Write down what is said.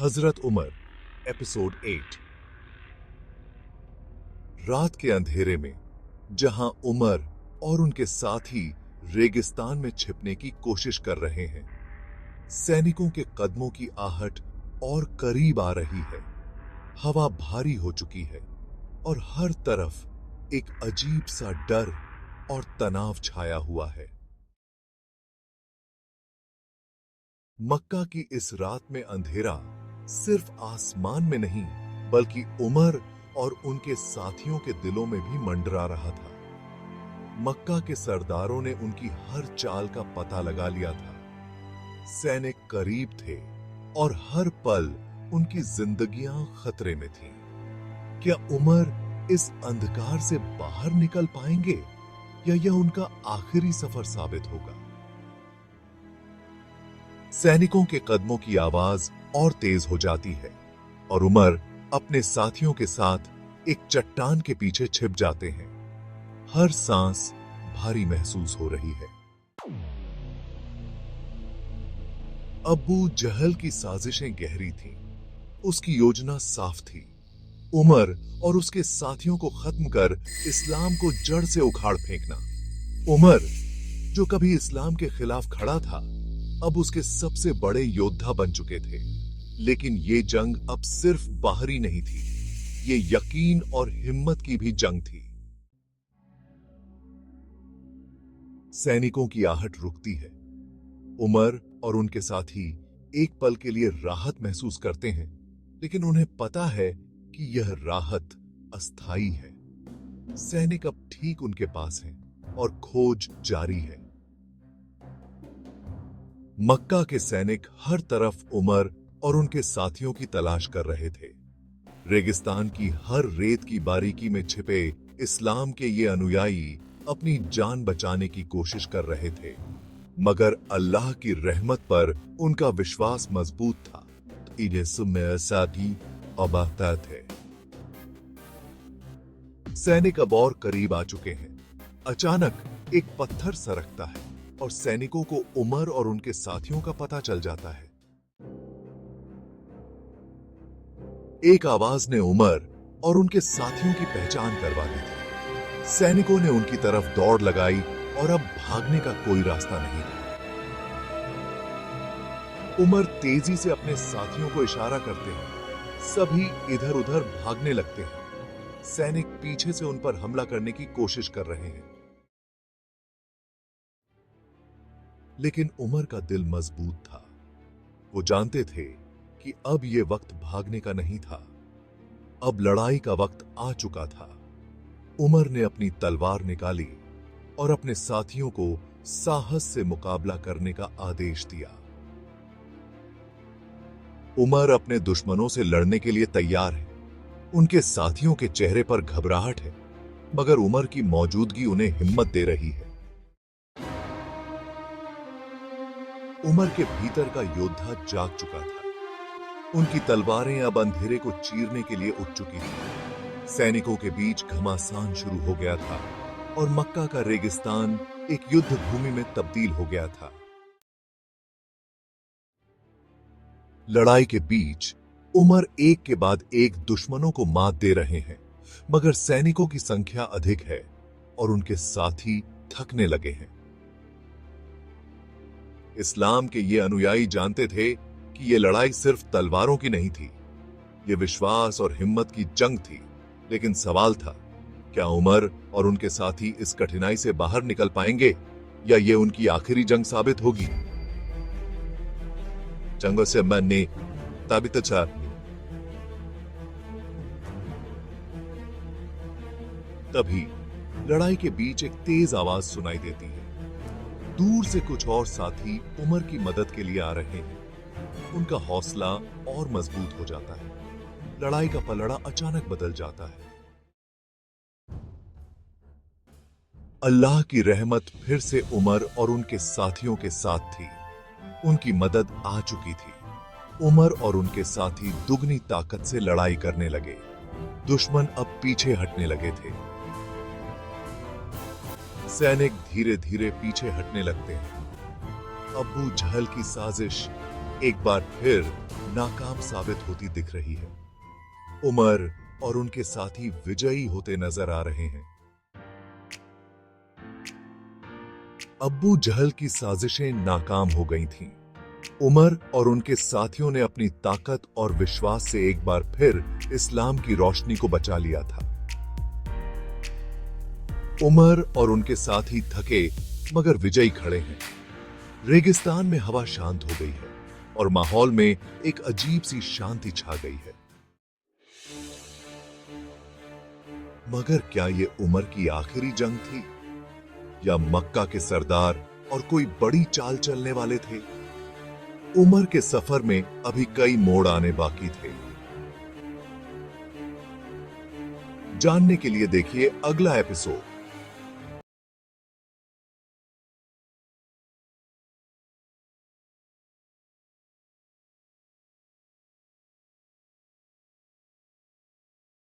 हजरत Umar episode 8। रात के अंधेरे में जहां उमर और उनके साथी रेगिस्तान में छिपने की कोशिश कर रहे हैं, सैनिकों के कदमों की आहट और करीब आ रही है। हवा भारी हो चुकी है और हर तरफ एक अजीब सा डर और तनाव छाया हुआ है। मक्का की इस रात में अंधेरा सिर्फ आसमान में नहीं बल्कि उमर और उनके साथियों के दिलों में भी मंडरा रहा था। मक्का के सरदारों ने उनकी हर चाल का पता लगा लिया था। सैनिक करीब थे और हर पल उनकी जिंदगियां खतरे में थीं। क्या उमर इस अंधकार से बाहर निकल पाएंगे या यह उनका आखिरी सफर साबित होगा? सैनिकों के कदमों की आवाज और तेज हो जाती है और उमर अपने साथियों के साथ एक चट्टान के पीछे छिप जाते हैं। हर सांस भारी महसूस हो रही है। अबू जहल की साजिशें गहरी थीं। उसकी योजना साफ थी। उमर और उसके साथियों को खत्म कर इस्लाम को जड़ से उखाड़ फेंकना। उमर, जो कभी इस्लाम के खिलाफ खड़ा था, अब उसके सबसे बड़े योद्धा बन चुके थे। लेकिन ये जंग अब सिर्फ बाहरी नहीं थी, ये यकीन और हिम्मत की भी जंग थी। सैनिकों की आहट रुकती है। उमर और उनके साथी एक पल के लिए राहत महसूस करते हैं, लेकिन उन्हें पता है कि यह राहत अस्थायी है। सैनिक अब ठीक उनके पास हैं और खोज जारी है। मक्का के सैनिक हर तरफ उमर और उनके साथियों की तलाश कर रहे थे। रेगिस्तान की हर रेत की बारीकी में छिपे इस्लाम के ये अनुयायी अपनी जान बचाने की कोशिश कर रहे थे, मगर अल्लाह की रहमत पर उनका विश्वास मजबूत था। थे। सैनिक अब और करीब आ चुके हैं। अचानक एक पत्थर सरकता है और सैनिकों को उमर और उनके साथियों का पता चल जाता है। एक आवाज ने उमर और उनके साथियों की पहचान करवा दी थी। सैनिकों ने उनकी तरफ दौड़ लगाई और अब भागने का कोई रास्ता नहीं था। उमर तेजी से अपने साथियों को इशारा करते हैं। सभी इधर उधर भागने लगते हैं। सैनिक पीछे से उन पर हमला करने की कोशिश कर रहे हैं, लेकिन उमर का दिल मजबूत था। वो जानते थे कि अब यह वक्त भागने का नहीं था, अब लड़ाई का वक्त आ चुका था। उमर ने अपनी तलवार निकाली और अपने साथियों को साहस से मुकाबला करने का आदेश दिया। उमर अपने दुश्मनों से लड़ने के लिए तैयार है। उनके साथियों के चेहरे पर घबराहट है, मगर उमर की मौजूदगी उन्हें हिम्मत दे रही है। उमर के भीतर का योद्धा जाग चुका था। उनकी तलवारें अब अंधेरे को चीरने के लिए उठ चुकी थी। सैनिकों के बीच घमासान शुरू हो गया था और मक्का का रेगिस्तान एक युद्ध भूमि में तब्दील हो गया था। लड़ाई के बीच उमर एक के बाद एक दुश्मनों को मात दे रहे हैं, मगर सैनिकों की संख्या अधिक है और उनके साथी थकने लगे हैं। इस्लाम के ये अनुयायी जानते थे कि ये लड़ाई सिर्फ तलवारों की नहीं थी, ये विश्वास और हिम्मत की जंग थी। लेकिन सवाल था, क्या उमर और उनके साथी इस कठिनाई से बाहर निकल पाएंगे या ये उनकी आखिरी जंग साबित होगी? जंगों से मरने ताबित अच्छा। तभी लड़ाई के बीच एक तेज आवाज सुनाई देती है। दूर से कुछ और साथी उमर की मदद के लिए आ रहे हैं। उनका हौसला और मजबूत हो जाता है। लड़ाई का पलड़ा अचानक बदल जाता है। अल्लाह की रहमत फिर से उमर और उनके साथियों के साथ थी। उनकी मदद आ चुकी थी। उमर और उनके साथी दुगनी ताकत से लड़ाई करने लगे। दुश्मन अब पीछे हटने लगे थे। सैनिक धीरे धीरे पीछे हटने लगते हैं। अबू जहल की साजिश एक बार फिर नाकाम साबित होती दिख रही है। उमर और उनके साथी विजयी होते नजर आ रहे हैं। अब्बू जहल की साजिशें नाकाम हो गई थीं। उमर और उनके साथियों ने अपनी ताकत और विश्वास से एक बार फिर इस्लाम की रोशनी को बचा लिया था। उमर और उनके साथी थके मगर विजयी खड़े हैं। रेगिस्तान में हवा शांत हो गई है और माहौल में एक अजीब सी शांति छा गई है। मगर क्या ये उमर की आखिरी जंग थी या मक्का के सरदार और कोई बड़ी चाल चलने वाले थे? उमर के सफर में अभी कई मोड़ आने बाकी थे। जानने के लिए देखिए अगला एपिसोड।